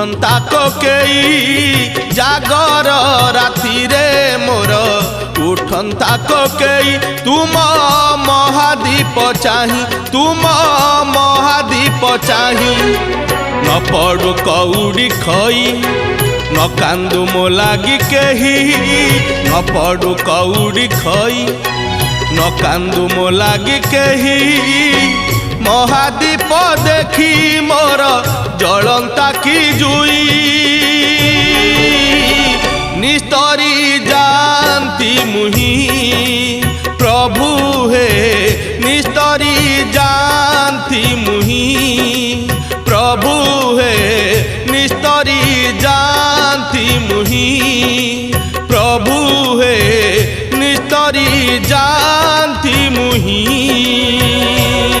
उठंता कोकेई जागर राति रे मोर उठंता कोकेई तुम महादीप चाही तुम महादीप चाही न पड़ू कौड़ी खई न कांदू मो लागी केही न पड़ू कौड़ी खई न कांदू मो लागी केही महादीप देखी मोर जलंता की जुई निस्तरी जानती मुहि